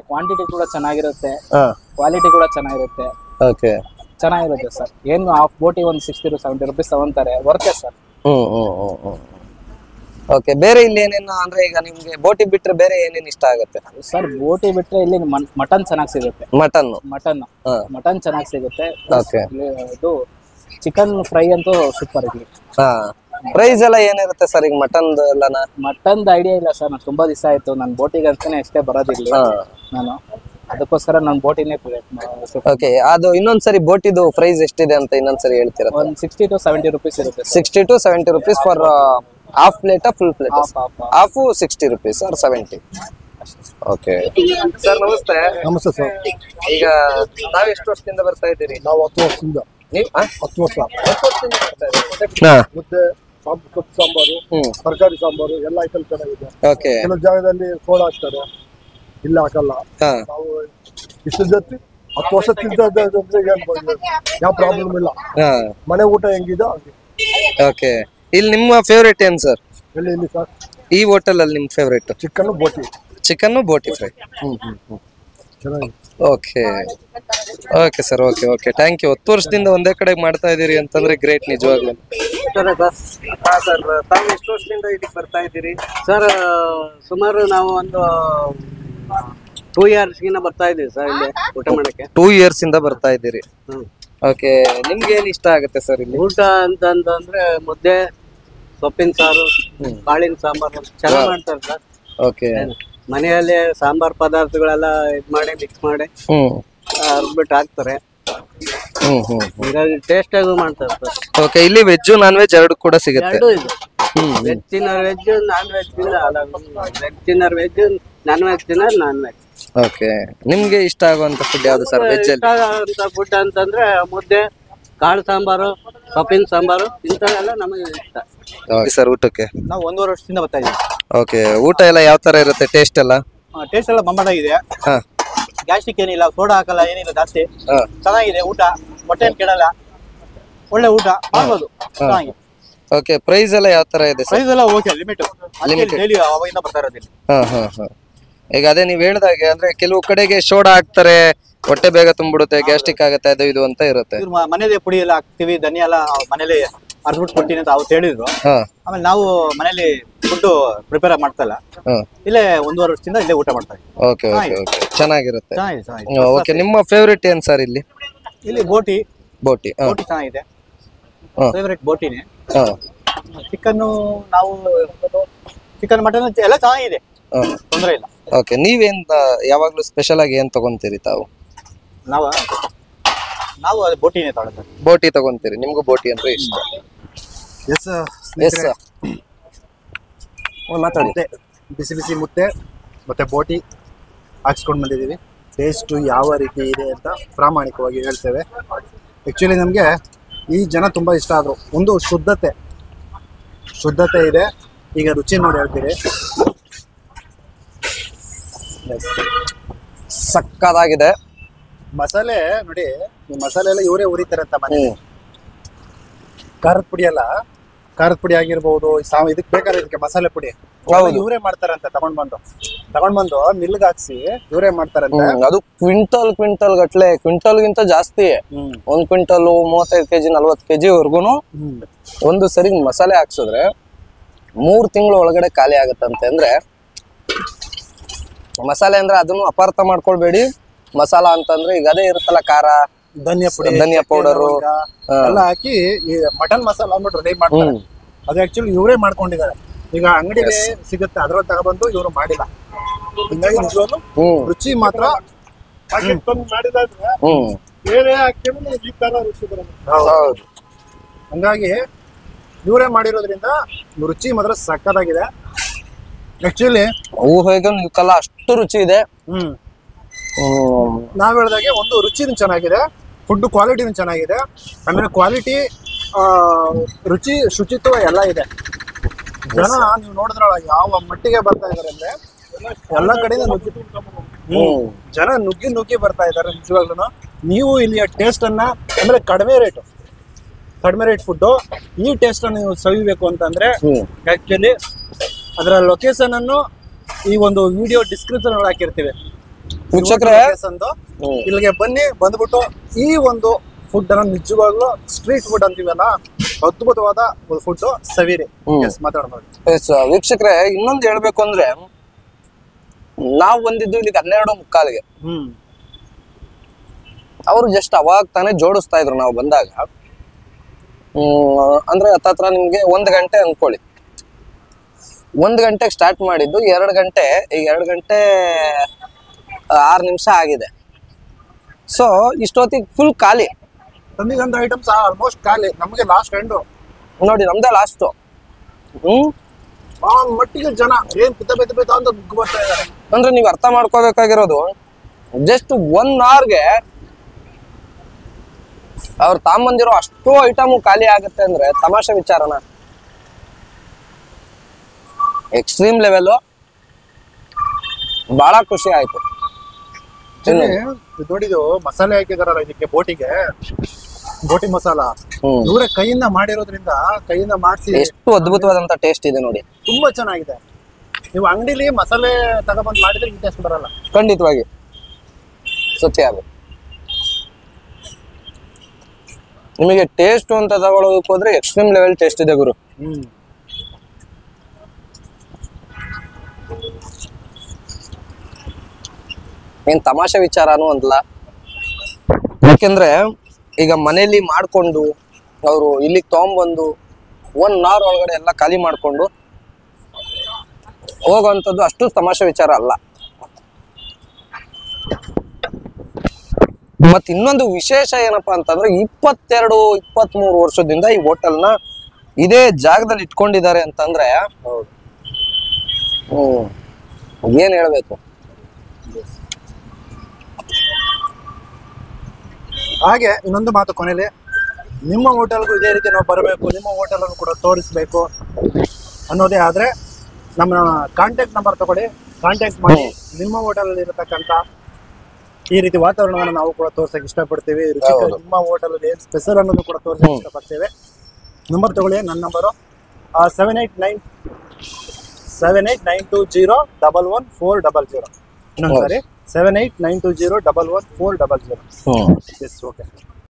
ಕ್ವಾಂಟಿಟಿ ಕೂಡ ಚೆನ್ನಾಗಿರುತ್ತೆ, ಕ್ವಾಲಿಟಿ ಕೂಡ ಚೆನ್ನಾಗಿರುತ್ತೆ. ಓಕೆ. ಚೆನ್ನಾಗಿರುತ್ತೆ ಸರ್. ಏನು ಹಾಫ್ ಬೋಟಿ ಒಂದು 60-70 rupees ತಗೊಂತಾರೆ, ವರ್ತೆ ಸರ್. ಓಕೆ. ಬೇರೆ ಇಲ್ಲಿ ಏನೇನು ಅಂದ್ರೆ ಈಗ ನಿಮ್ಗೆ ಬೋಟಿ ಬಿಟ್ರೆ ಬೇರೆ ಏನೇನು ಇಷ್ಟ ಆಗುತ್ತೆ ಸರ್? ಬೋಟಿ ಬಿಟ್ರೆ ಇಲ್ಲಿ ಮಟನ್ ಚೆನ್ನಾಗಿ ಸಿಗುತ್ತೆ. ಮಟನ್ ಚೆನ್ನಾಗಿ ಸಿಗುತ್ತೆ. ಇದು ಚಿಕನ್ ಫ್ರೈ ಅಂತೂ ಸೂಪರ್ ಇಲ್ಲಿ. ಪ್ರೈಸ್ ಎಲ್ಲ ಏನಿರುತ್ತೆ ಸರ್ ಈಗ ಮಟನ್ದು ಐಡಿಯಾ ಇಲ್ಲ ಸರ್. ನಾನು ತುಂಬಾ ದಿವಸ ಆಯ್ತು ನಾನು ಬೋಟಿಗೆ ಅಂತಾನೆ ಅಷ್ಟೇ ಬರೋದಿಲ್ಲ ನಾನು. ಅದಕ್ಕೋಸ್ಕರ ನಾನು ಬೋಟಿನೇ. ಓಕೆ. ಅದು ಇನ್ನೊಂದ್ಸರಿ ಬೋಟಿದು ಪ್ರೈಸ್ ಎಷ್ಟಿದೆ ಅಂತ ಇನ್ನೊಂದ್ಸರಿ ಹೇಳ್ತೀರಾ? ಒಂದು 60-70 rupees ಇರುತ್ತೆ. 60-70 rupees for half plate, full plate? Half 60 rupees or 70? Okay sir. ನಮಸ್ತೆ. ನಮಸ್ತೆ ಸರ್. ಈಗ ನಾವ್ ಎಷ್ಟು ವರ್ಷದಿಂದ ಬರ್ತಾ ಇದ್ದೀರಿ? ನಾವು 10 ವರ್ಷದಿಂದ. ನೀವು 10 ವರ್ಷ. 10 ವರ್ಷದಿಂದ ಬರ್ತಾ ಇದ್ದೀರಿ. ಮುದ್ದೆ, ಸೊಪ್ಪು ಸಾಂಬಾರು, ತರಕಾರಿ ಸಾಂಬಾರು ಎಲ್ಲ ಐಟಮ್ ಚೆನ್ನಾಗಿದೆ. ಓಕೆ. ಕೆಲವು ಜಾಗದಲ್ಲಿ ಸೋಡಾ ಹಾಕ್ತಾರೆ, ಇಲ್ಲ ಹಾಕಲ್ಲ. ನಾವು ಇಷ್ಟು ಜೊತೆ 10 ವರ್ಷ ತಿಂತಂದ್ರೆ ಯಾವ ಪ್ರಾಬ್ಲಮ್ ಇಲ್ಲ. ಮನೆ ಊಟ ಹೆಂಗಿದೆ. ಓಕೆ. ಇಲ್ಲಿ ನಿಮ್ಮ ಫೇವರೇಟ್ ಏನ್ ಸರ್? ಎಲ್ಲಿ ಸರ್? ಈ ಹೋಟೆಲ್ ಅಲ್ಲಿ ನಿಮ್ ಫೇವರೇಟ್? Chicken boti fry. ಚೆನ್ನಾಗಿದೆ. Okay. Okay sir. Okay. Thank you. 10 ವರ್ಷದಿಂದ ಒಂದೇ ಕಡೆ ಮಾಡ್ತಾ ಇದೀರಿ ಅಂತಂದ್ರೆ ಗ್ರೇಟ್ ನಿಜವಾಗ್ಲೂ. ಸರ್ ತಾವು ಎಷ್ಟು ವರ್ಷದಿಂದ ಇಲ್ಲಿಗೆ ಬರ್ತಾ ಇದ್ದೀರಿ? ಸರ್ ಸುಮಾರು ನಾವು ಒಂದು 2 years ಗಿನ್ನ ಬರ್ತಾ ಇದೀವಿ ಸರ್ ಇಲ್ಲಿ ಊಟ ಮಾಡಕ್ಕೆ. 2 years ಇಂದ ಬರ್ತಾ ಇದ್ದೀರಿ. ಓಕೆ. ನಿಮ್ಗೆ ಏನ್ ಇಷ್ಟ ಆಗುತ್ತೆ ಸರ್ ಇಲ್ಲಿ ಊಟ ಅಂತಂದ್ರೆ ಮುದ್ದೆ, ಸೊಪ್ಪಿನ ಸಾರು, ಕಾಳಿನ ಸಾಂಬಾರು ಚೆನ್ನಾಗಿ ಮಾಡ್ತಾರೆ ಸರ್. ಓಕೆ. ಮನೆಯಲ್ಲಿ ಸಾಂಬಾರ್ ಪದಾರ್ಥಗಳೆಲ್ಲ ಇದ್ ಮಾಡಿ ಮಿಕ್ಸ್ ಮಾಡಿ ಅರ್ಬಿಟ್ಟು ಹಾಕ್ತಾರೆ. ಹೀಗಾಗಿ ಟೇಸ್ಟ್ ಆಗಿ ಮಾಡ್ತಾರೆ ಸರ್. ಓಕೆ. ಇಲ್ಲಿ ವೆಜ್ ನಾನ್ ವೆಜ್ ಎರಡು ಕೂಡ ಸಿಗುತ್ತೆ? ಎರಡು ಇದೆ. Veg thinner veg, non veg veg thinner veg, non veg thinner non veg. Okay. ನಿಮ್ಗೆ ಇಷ್ಟ ಆಗುವಂತ ಫುಡ್ ಯಾವ್ದು ಸರ್ ವೆಜ್ ಅಲ್ಲಿ? ಫುಡ್ ಅಂತಂದ್ರೆ ಮುದ್ದೆ, ಕಾಳು ಸಾಂಬಾರು, ಸೊಪ್ಪಿನ ಸಾಂಬಾರು ಇಂಥವೆಲ್ಲ ನಮಗೆ ಇಷ್ಟ. ಸರ್ ಊಟಕ್ಕೆ ನಾವು 1.5 ವರ್ಷದಿಂದ ಬರ್ತಾ ಇದೀವಿ. ಓಕೆ. ಊಟ ಎಲ್ಲ ಯಾವ ತರ ಇರುತ್ತೆ? ಟೇಸ್ಟ್ ಎಲ್ಲ? ಟೇಸ್ಟ್ ಎಲ್ಲ ಬಂಬಾಟಾಗಿದೆ. ಗ್ಯಾಸ್ಟ್ರಿಕ್ ಏನಿಲ್ಲ, ಸೋಡಾ ಹಾಕಲ್ಲ, ಏನಿಲ್ಲ ಜಾಸ್ತಿ. ಚೆನ್ನಾಗಿದೆ ಊಟ. ಹೊಟ್ಟೆ ಕೆಡಲ್ಲ. ಒಳ್ಳೆ ಊಟ ಮಾಡ್ಬೋದು. ಚೆನ್ನಾಗಿದೆ. ಓಕೆ. ಪ್ರೈಸ್ ಎಲ್ಲ ಯಾವ ತರ ಇದೆ ಸರ್? ಪ್ರೈಸ್ ಎಲ್ಲ ಓಕೆ, ಲಿಮಿಟ್. ಡೈಲಿ ಅವಾಗಿಂದ ಬರ್ತಾ ಇರೋದಿಲ್ಲ. ಈಗ ಅದೇ ನೀವ್ ಹೇಳ್ದಾಗೆ ಅಂದ್ರೆ ಕೆಲವು ಕಡೆಗೆ ಸೋಡಾ ಹಾಕ್ತಾರೆ, ಹೊಟ್ಟೆ ಬೇಗ ತುಂಬಿಡುತ್ತೆ, ಗ್ಯಾಸ್ಟ್ರಿಕ್ ಆಗುತ್ತೆ, ಅದು ಇದು ಅಂತ ಇರುತ್ತೆ. ಮನೇಲಿ ಪುಡಿ ಎಲ್ಲ ಹಾಕ್ತಿವಿ, ಧನಿಯಾ ಎಲ್ಲ ಮನೇಲಿ ಅರ್ದ್ಬಿಟ್ಟು ಕೊಡ್ತೀನಿ ಅಂತ ಅವ್ರು ಹೇಳಿದ್ರು. ಆಮೇಲೆ ನಾವು ಮನೇಲಿ ಫುಡ್ ಪ್ರಿಪೇರ್ ಮಾಡ್ತಲ್ಲ, ಇಲ್ಲೇ 1.5 ವರ್ಷದಿಂದ ಇಲ್ಲೇ ಊಟ ಮಾಡ್ತಾ ಇದ್ದೀವಿ. ಓಕೆ. ಚೆನ್ನಾಗಿರುತ್ತೆ. ಓಕೆ. ನಿಮ್ಮ ಫೇವರೇಟ್ ಏನ್ ಸರ್ ಇಲ್ಲಿ? ಇಲ್ಲಿ ಬೋಟಿ ಚೆನ್ನಾಗಿದೆ. ಫೇವರೇಟ್ ಬೋಟಿನೇ. ಚಿಕನ್, ನಾವು ಚಿಕನ್ ಮಟನ್ ಎಲ್ಲ ಚೆನ್ನಾಗಿದೆ, ತೊಂದರೆ ಇಲ್ಲ. ಓಕೆ. ನೀವೇನ್ ಯಾವಾಗ್ಲೂ ಸ್ಪೆಷಲ್ ಆಗಿ ಏನ್ ತಗೊಂತೀರಿ ತಾವು? ನಾವು ಬೋಟಿನೇ ತಗೊಳ್ಳೋದು. ಬೋಟಿ ತಗೊಂತೀರಿ? ನಿಮ್ಗೂ ಬೋಟಿ ಅಂದ್ರೆ ಇಷ್ಟ? ಎಸ್ ಮಾತಾಡಿ. ಬಿಸಿ ಬಿಸಿ ಮುದ್ದೆ ಮತ್ತೆ ಬೋಟಿ ಹಾಕ್ಸ್ಕೊಂಡು ಬಂದಿದ್ದೀವಿ. ಟೇಸ್ಟು ಯಾವ ರೀತಿ ಇದೆ ಅಂತ ಪ್ರಾಮಾಣಿಕವಾಗಿ ಹೇಳ್ತೇವೆ. ಆ್ಯಕ್ಚುಲಿ ನಮಗೆ ಈ ಜನ ತುಂಬ ಇಷ್ಟ ಆದರು. ಒಂದು ಶುದ್ಧತೆ ಇದೆ. ಈಗ ರುಚಿ ನೋಡಿ ಹೇಳ್ತೀರಿ. ಸಕ್ಕದಾಗಿದೆ. ಮಸಾಲೆ ನೋಡಿ, ಈ ಮಸಾಲೆ ಎಲ್ಲ ಇವರೇ ಉರಿತಾರಂತ ಮನೆ. ಖಾರದ ಪುಡಿ ಎಲ್ಲ, ಖಾರದ ಪುಡಿ ಆಗಿರ್ಬೋದು, ಇದಕ್ಕೆ ಬೇಕಾದ್ರೆ ಇದಕ್ಕೆ ಮಸಾಲೆ ಪುಡಿ ಇವರೇ ಮಾಡ್ತಾರಂತೆ. ತಗೊಂಡ್ ಬಂದು ಮಿಲ್ಗೆ ಹಾಕ್ಸಿ ಇವರೇ ಮಾಡ್ತಾರಂತೆ. ಅದು ಕ್ವಿಂಟಲ್ ಗಟ್ಲೆ, ಕ್ವಿಂಟಲ್ಗಿಂತ ಜಾಸ್ತಿ. 1 ಕ್ವಿಂಟಲ್ 35 kg 40 kg ವರ್ಗುನು ಒಂದು ಸರಿ ಮಸಾಲೆ ಹಾಕ್ಸಿದ್ರೆ 3 ತಿಂಗಳ ಒಳಗಡೆ ಖಾಲಿ ಆಗತ್ತಂತೆ. ಅಂದ್ರೆ ಮಸಾಲೆ ಅಂದ್ರೆ ಅದನ್ನು ಅಪಾರ್ಥ ಮಾಡ್ಕೊಳ್ಬೇಡಿ. ಮಸಾಲಾ ಅಂತಂದ್ರೆ ಈಗ ಅದೇ ಇರುತ್ತಲ್ಲ, ಖಾರ, ಧನಿಯಾ ಪೌಡರು ಎಲ್ಲ ಹಾಕಿ ಈ ಮಟನ್ ಮಸಾಲ ಅಂದ್ಬಿಟ್ಟು ರೆಡಿ ಮಾಡ್ತಾರೆ. ಅದು ಆಕ್ಚುಲಿ ಇವರೇ ಮಾಡ್ಕೊಂಡಿದ್ದಾರೆ. ಈಗ ಅಂಗಡಿಗೆ ಸಿಗುತ್ತೆ, ಅದ್ರಲ್ಲಿ ತಗೊಬಂದು ಇವರು ಮಾಡಿಲ್ಲ. ಹಿಂಗಾಗಿ ನಿಜವಾಗ್ಲೂ ರುಚಿ ಮಾತ್ರ ಹಂಗಾಗಿ ಇವರೇ ಮಾಡಿರೋದ್ರಿಂದ ರುಚಿ ಮಾತ್ರ ಸಕ್ಕತ್ತಾಗಿದೆ. ಆಕ್ಚುಲಿ ಊಹೆಗಲ್ಲ ಅಷ್ಟು ರುಚಿ ಇದೆ. ನಾವ್ ಹೇಳ್ದಾಗೆ ಒಂದು ರುಚಿನೂ ಚೆನ್ನಾಗಿದೆ, ಫುಡ್ ಕ್ವಾಲಿಟಿನೂ ಚೆನ್ನಾಗಿದೆ. ಆಮೇಲೆ ಕ್ವಾಲಿಟಿ, ರುಚಿ, ಶುಚಿತ್ವ ಎಲ್ಲ ಇದೆ. ಜನ ನೀವು ನೋಡಿದ್ರಲ್ಲ ಯಾವ ಮಟ್ಟಿಗೆ ಬರ್ತಾ ಇದಾರೆ ಅಂದ್ರೆ ಎಲ್ಲ ಕಡೆಯಿಂದ ಜನ ನುಗ್ಗಿ ಬರ್ತಾ ಇದಾರೆ ನಿಜವಾಗ್ಲೂ. ನೀವು ಇಲ್ಲಿಯ ಟೇಸ್ಟ್ ಅನ್ನ, ಆಮೇಲೆ ಕಡಿಮೆ ರೇಟ್ ಫುಡ್, ಈ ಟೇಸ್ಟ್ ಅನ್ನು ನೀವು ಸವಿಬೇಕು ಅಂತಂದ್ರೆ ಆಕ್ಚುಲಿ ಅದರ ಲೊಕೇಶನ್ ಅನ್ನು ಈ ಒಂದು ವಿಡಿಯೋ ಡಿಸ್ಕ್ರಿಪ್ಷನ್ ಹಾಕಿರ್ತೀವಿ. ಇಲ್ಲಿಗೆ ಬಂದ್ಬಿಟ್ಟು ಈ ಒಂದು ಫುಡ್ ಅನ್ನ ನಿಜವಾಗ್ಲೂ ಸ್ಟ್ರೀಟ್ ಫುಡ್ ಅಂತೀವಲ್ಲ, ಅದ್ಭುತವಾದ ಫುಡ್ ಸವಿರಿ. ಮಾತಾಡ್ಬೋದು. ವೀಕ್ಷಕರೇ, ಇನ್ನೊಂದು ಹೇಳ್ಬೇಕು ಅಂದ್ರೆ ನಾವು ಬಂದಿದ್ದು ಇಲ್ಲಿಗೆ 12:45ಗೆ. ಅವರು ಜಸ್ಟ್ ಅವಾಗ ತಾನೇ ಜೋಡಿಸ್ತಾ ಇದ್ರು ನಾವು ಬಂದಾಗ. ಅಂದ್ರೆ ಹತ್ತತ್ರ ನಿಮ್ಗೆ 1 ಗಂಟೆ ಅನ್ಕೊಳ್ಳಿ. 1 ಗಂಟೆಗೆ ಸ್ಟಾರ್ಟ್ ಮಾಡಿದ್ದು 2 ಗಂಟೆ 6 ನಿಮಿಷ ಆಗಿದೆ. ಸೊ ಇಷ್ಟೊತ್ತಿಗೆ ಫುಲ್ ಖಾಲಿ. ತಂದಿದಂತ ಐಟಮ್ಸ್ ಆಲ್ಮೋಸ್ಟ್ ಖಾಲಿ. ನಮಗೆ ಲಾಸ್ಟ್ ಎಂಡು ನೋಡಿ, ನಮ್ದೇ ಲಾಸ್ಟ್. ಆ ಮಟ್ಟಿಗೆ ಜನ ಏನ್ ಪಿತ ಅಂತ ನುಗ್ಗು ಬರ್ತಾ ಇದಾರೆ. ಅಂದ್ರೆ ನೀವ್ ಅರ್ಥ ಮಾಡ್ಕೋಬೇಕಾಗಿರೋದು, ಜಸ್ಟ್ 1 hourಗೆ ಅವ್ರು ತಾಂಬಂದಿರೋ ಅಷ್ಟು ಐಟಮು ಖಾಲಿ ಆಗುತ್ತೆ ಅಂದ್ರೆ ತಮಾಷೆ ವಿಚಾರನ. ಎಕ್ಸ್ಟ್ರೀಮ್ ಲೆವೆಲ್, ಬಹಳ ಖುಷಿ ಆಯ್ತು. ನೋಡಿದು ಮಸಾಲೆ ಹಾಕಿದಾರಲ್ಲ ಇದಕ್ಕೆ, ಬೋಟಿ ಮಸಾಲ ಇವರೇ ಕೈಯಿಂದ ಮಾಡಿರೋದ್ರಿಂದ, ಕೈಯಿಂದ ಮಾಡಿಸಿ ಎಷ್ಟು ಅದ್ಭುತವಾದಂತ ಟೇಸ್ಟ್ ಇದೆ ನೋಡಿ. ತುಂಬಾ ಚೆನ್ನಾಗಿದೆ. ನೀವು ಅಂಗಡಿಲಿ ಮಸಾಲೆ ತಗೊಬಂದ್ ಮಾಡಿದ್ರೆ ಈ ಟೇಸ್ಟ್ ಬರಲ್ಲ. ಖಂಡಿತವಾಗಿ ಸತ್ಯ ಅದು. ನಿಮಗೆ ಟೇಸ್ಟ್ ಅಂತ ತಗೊಳ್ಳೋದಕ್ಕೆ ಹೋದ್ರೆ ಎಕ್ಸ್ಟ್ರೀಮ್ ಲೆವೆಲ್ ಟೇಸ್ಟ್ ಇದೆ ಗುರು. ಏನ್ ತಮಾಷೆ ವಿಚಾರನೂ ಅಂತಲ್ಲ. ಯಾಕೆಂದ್ರೆ ಈಗ ಮನೇಲಿ ಮಾಡ್ಕೊಂಡು ಅವರು ಇಲ್ಲಿಗೆ ತಗೊಂಡ್ಬಂದು 1 hour ಒಳಗಡೆ ಎಲ್ಲ ಖಾಲಿ ಮಾಡ್ಕೊಂಡು ಹೋಗುವಂಥದ್ದು ಅಷ್ಟು ತಮಾಷೆ ವಿಚಾರ ಅಲ್ಲ. ಮತ್ ಇನ್ನೊಂದು ವಿಶೇಷ ಏನಪ್ಪಾ ಅಂತಂದ್ರೆ 22-23 ವರ್ಷದಿಂದ ಈ ಹೋಟೆಲ್ನ ಇದೇ ಜಾಗದಲ್ಲಿ ಇಟ್ಕೊಂಡಿದ್ದಾರೆ ಅಂತಂದ್ರೆ ಏನ್ ಹೇಳ್ಬೇಕು. ಹಾಗೆ ಇನ್ನೊಂದು ಮಾತು ಕೊನೆಯಲ್ಲಿ, ನಿಮ್ಮ ಹೋಟೆಲ್ಗೂ ಇದೇ ರೀತಿ ನಾವು ಬರಬೇಕು, ನಿಮ್ಮ ಹೋಟೆಲನ್ನು ಕೂಡ ತೋರಿಸ್ಬೇಕು ಅನ್ನೋದೇ ಆದರೆ ನಮ್ಮ ಕಾಂಟ್ಯಾಕ್ಟ್ ನಂಬರ್ ತಗೊಳ್ಳಿ, ಕಾಂಟ್ಯಾಕ್ಟ್ ಮಾಡಿ. ನಿಮ್ಮ ಹೋಟೆಲಲ್ಲಿ ಇರತಕ್ಕಂಥ ಈ ರೀತಿ ವಾತಾವರಣವನ್ನು ನಾವು ಕೂಡ ತೋರ್ಸಕ್ಕೆ ಇಷ್ಟಪಡ್ತೀವಿ. ನಿಮ್ಮ ಹೋಟೆಲಲ್ಲಿ ಏನು ಸ್ಪೆಷಲ್ ಅನ್ನೋದು ಕೂಡ ತೋರ್ಸಕ್ಕೆ ಇಷ್ಟಪಡ್ತೇವೆ. ನಂಬರ್ ತಗೊಳ್ಳಿ, ನನ್ನ ನಂಬರು 7892011400. ಇನ್ನೊಂದು ಸಾರಿ 7892011400. S, okay.